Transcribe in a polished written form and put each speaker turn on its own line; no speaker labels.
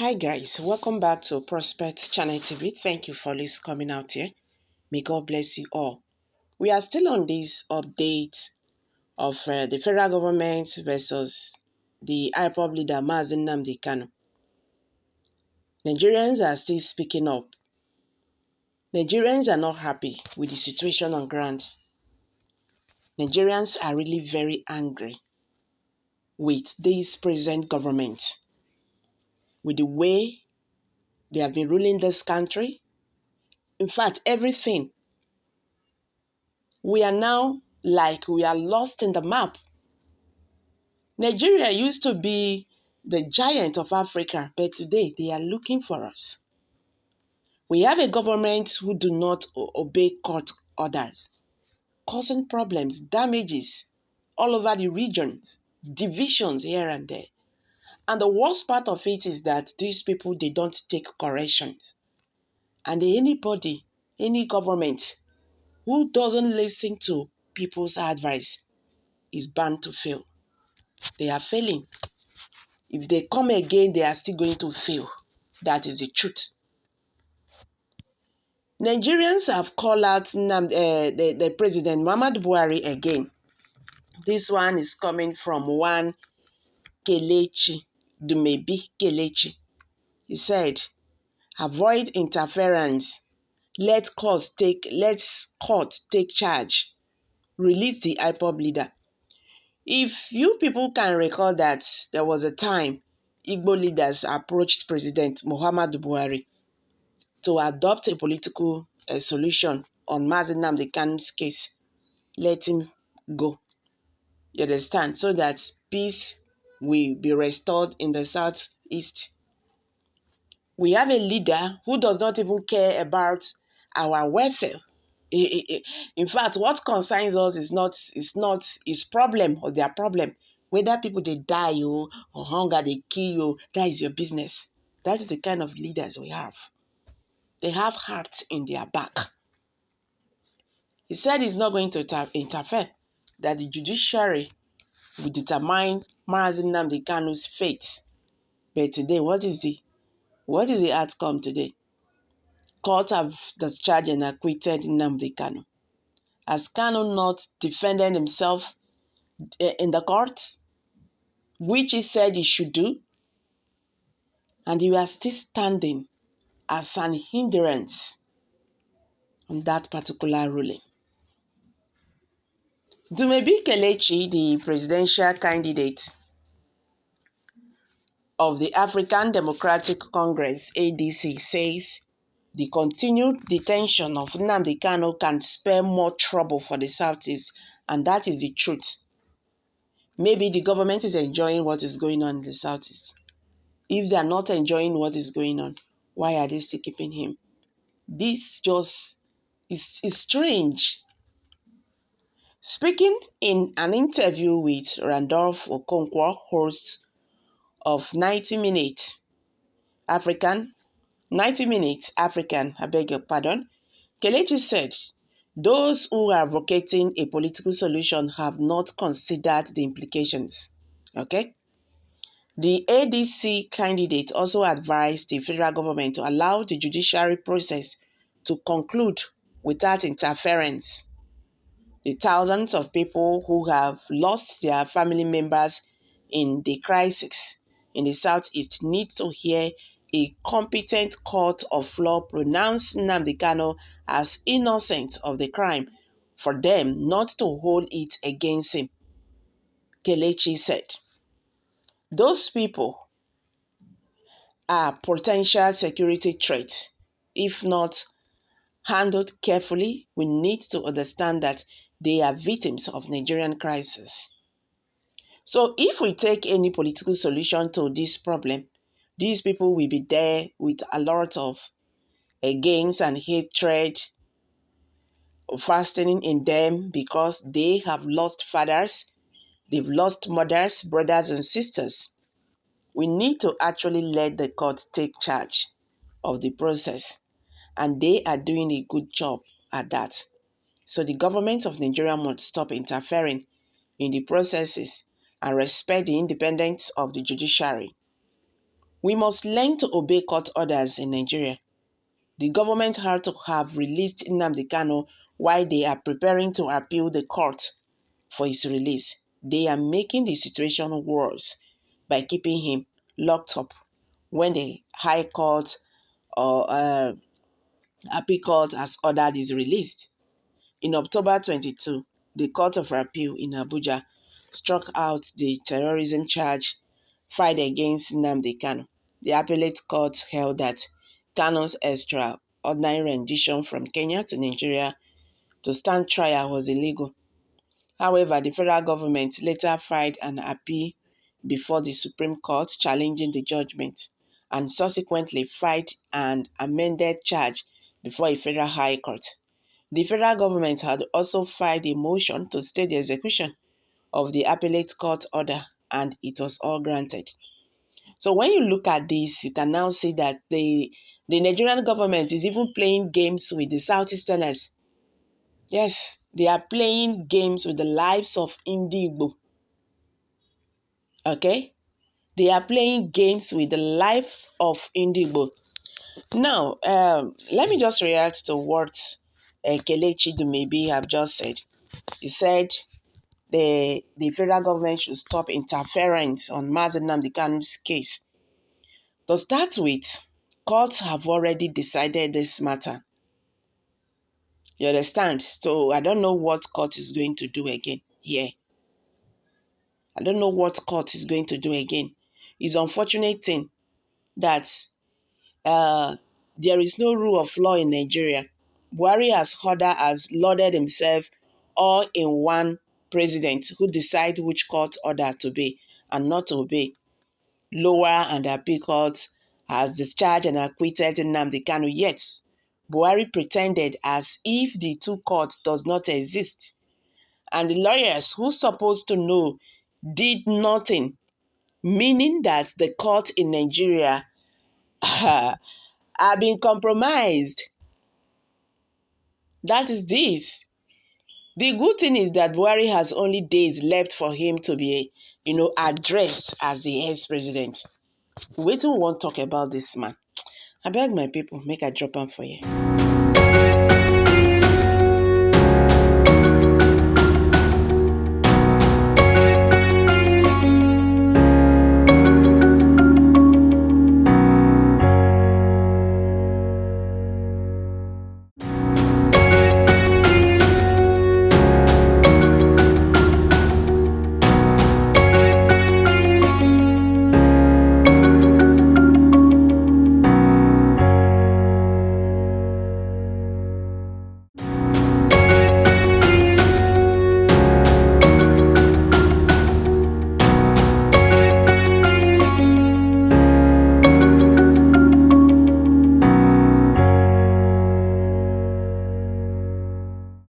Hi guys, welcome back to Prospect Channel TV. Thank you for always coming out here. May God bless you all. We are still on this update of the federal government versus the IPOB leader Nnamdi Kanu. Nigerians are still speaking up. Nigerians are not happy with the situation on ground. Nigerians are really very angry with this present government, with the way they have been ruling this country. In fact, everything. We are now like we are lost in the map. Nigeria used to be the giant of Africa, but today they are looking for us. We have a government who do not obey court orders, causing problems, damages all over the region, divisions here and there. And the worst part of it is that these people, they don't take corrections. And anybody, any government who doesn't listen to people's advice is bound to fail. They are failing. If they come again, they are still going to fail. That is the truth. Nigerians have called out the President Muhammadu Buhari again. This one is coming from one Kaun Dumebi. He said, avoid interference. Let court take charge. Release the IPOB leader. If you people can recall that there was a time Igbo leaders approached President Muhammadu Buhari to adopt a political solution on Nnamdi Kanu's case, let him go. You understand? So that peace will be restored in the southeast. We have a leader who does not even care about our welfare. In fact, what concerns us is not his problem or their problem. Whether people they die or hunger they kill you, that is your business. That is the kind of leaders we have. They have hearts in their back. He said he's not going to interfere, that the judiciary will determine Nnamdi Kanu's fate. But today, what is the outcome today? Court have discharged and acquitted Nnamdi Kanu. Has Kanu not defended himself in the courts, which he said he should do? And you are still standing as an hindrance on that particular ruling. Dumebi Kelechi, the presidential candidate of the African Democratic Congress, ADC, says the continued detention of Nnamdi Kanu can spare more trouble for the Southeast, and that is the truth. Maybe the government is enjoying what is going on in the Southeast. If they are not enjoying what is going on, why are they still keeping him? This just is strange. Speaking in an interview with Randolph Okonkwo, host of 90 Minutes African, I beg your pardon, Kelechi said, those who are advocating a political solution have not considered the implications. Okay? The ADC candidate also advised the federal government to allow the judiciary process to conclude without interference. The thousands of people who have lost their family members in the crisis in the Southeast need to hear a competent court of law pronounce Nnamdi Kanu as innocent of the crime for them not to hold it against him, Kelechi said. Those people are potential security threats. If not handled carefully, we need to understand that they are victims of Nigerian crisis. So if we take any political solution to this problem, these people will be there with a lot of against and hatred fastening in them because they have lost fathers, they've lost mothers, brothers and sisters. We need to actually let the court take charge of the process, and they are doing a good job at that. So the government of Nigeria must stop interfering in the processes and respect the independence of the judiciary. We must learn to obey court orders in Nigeria. The government had to have released Nnamdi Kanu while they are preparing to appeal the court for his release. They are making the situation worse by keeping him locked up when the High Court or Appeal Court has ordered his release. In October 22, the Court of Appeal in Abuja struck out the terrorism charge filed against Nnamdi Kanu. The appellate court held that Kanu's extraordinary rendition from Kenya to Nigeria to stand trial was illegal. However, the federal government later filed an appeal before the Supreme Court challenging the judgment and subsequently filed an amended charge before a federal high court. The federal government had also filed a motion to stay the execution of the appellate court order, and it was all granted. So when you look at this, you can now see that the Nigerian government is even playing games with the Southeasterners. Yes, they are playing games with the lives of Igbo. Okay? They are playing games with the lives of Igbo. Now, let me just react to what Kelechi Dumebi have just said. He said the federal government should stop interference on Mazi Nnamdi Kanu's case. To start with, courts have already decided this matter. You understand? So I don't know what court is going to do again here. I don't know what court is going to do again. It's unfortunate thing that there is no rule of law in Nigeria. Buhari has lauded himself all in one president who decides which court order to obey and not to obey. Lower and appeal court has discharged and acquitted Nnamdi Kanu, yet Buhari pretended as if the two courts does not exist. And the lawyers who supposed to know did nothing, meaning that the court in Nigeria are being compromised. That is this. The good thing is that Buhari has only days left for him to be, addressed as the ex-president. Wait till we won't talk about this man. I beg my people, make a drop on for you.